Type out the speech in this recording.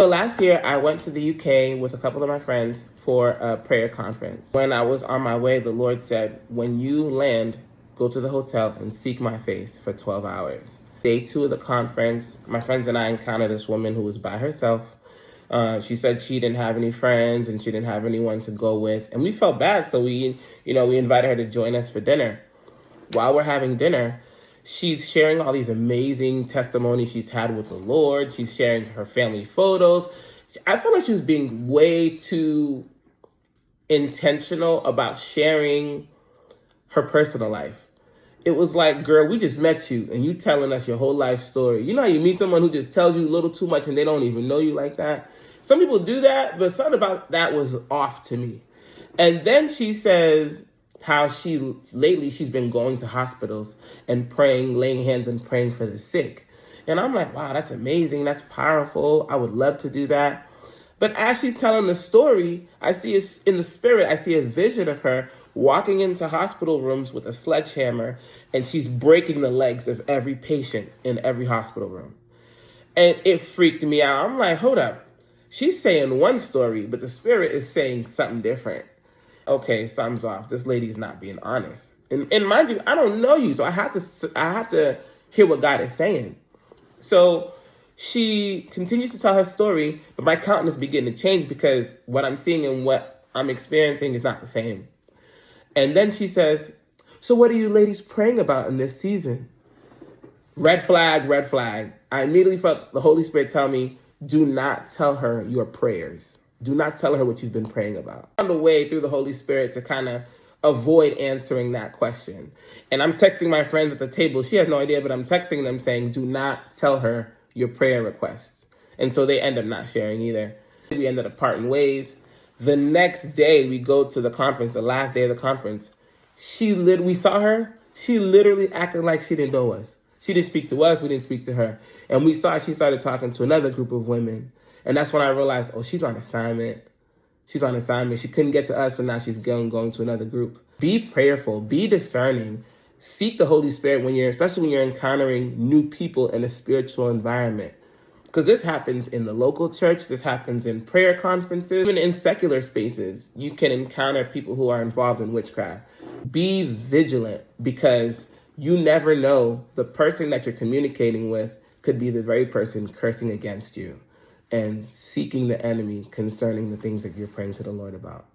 So last year, I went to the UK with a couple of my friends for a prayer conference. When I was on my way, the Lord said, when you land, go to the hotel and seek my face for 12 hours. Day 2 of the conference, my friends and I encountered this woman who was by herself. She said she didn't have any friends and she didn't have anyone to go with. And we felt bad, so we invited her to join us for dinner. While we're having dinner, she's sharing all these amazing testimonies she's had with the Lord. She's sharing her family photos. I feel like she was being way too intentional about sharing her personal life. It was like, girl, we just met you and you telling us your whole life story. You know how you meet someone who just tells you a little too much and they don't even know you like that? Some people do that, but something about that was off to me. And then she says how lately she's been going to hospitals and praying, laying hands and praying for the sick. And I'm like, wow, that's amazing. That's powerful. I would love to do that. But as she's telling the story, I see in the spirit, I see a vision of her walking into hospital rooms with a sledgehammer, and she's breaking the legs of every patient in every hospital room. And it freaked me out. I'm like, hold up. She's saying one story, but the spirit is saying something different. Okay, something's off. This lady's not being honest. And mind you, I don't know you, so I have to hear what God is saying. So she continues to tell her story, but my countenance beginning to change because what I'm seeing and what I'm experiencing is not the same. And then she says, so what are you ladies praying about in this season? Red flag, red flag. I immediately felt the Holy Spirit tell me, do not tell her your prayers. Do not tell her what you've been praying about. I found a way through the Holy Spirit to kind of avoid answering that question. And I'm texting my friends at the table. She has no idea, but I'm texting them saying, do not tell her your prayer requests. And so they end up not sharing either. We ended up parting ways. The next day we go to the conference, the last day of the conference. We saw her. She literally acted like she didn't know us. She didn't speak to us. We didn't speak to her. And we saw she started talking to another group of women. And that's when I realized, oh, she's on assignment. She's on assignment. She couldn't get to us, so now she's going to another group. Be prayerful. Be discerning. Seek the Holy Spirit especially when you're encountering new people in a spiritual environment. Because this happens in the local church. This happens in prayer conferences. Even in secular spaces, you can encounter people who are involved in witchcraft. Be vigilant because you never know the person that you're communicating with could be the very person cursing against you and seeking the enemy concerning the things that you're praying to the Lord about.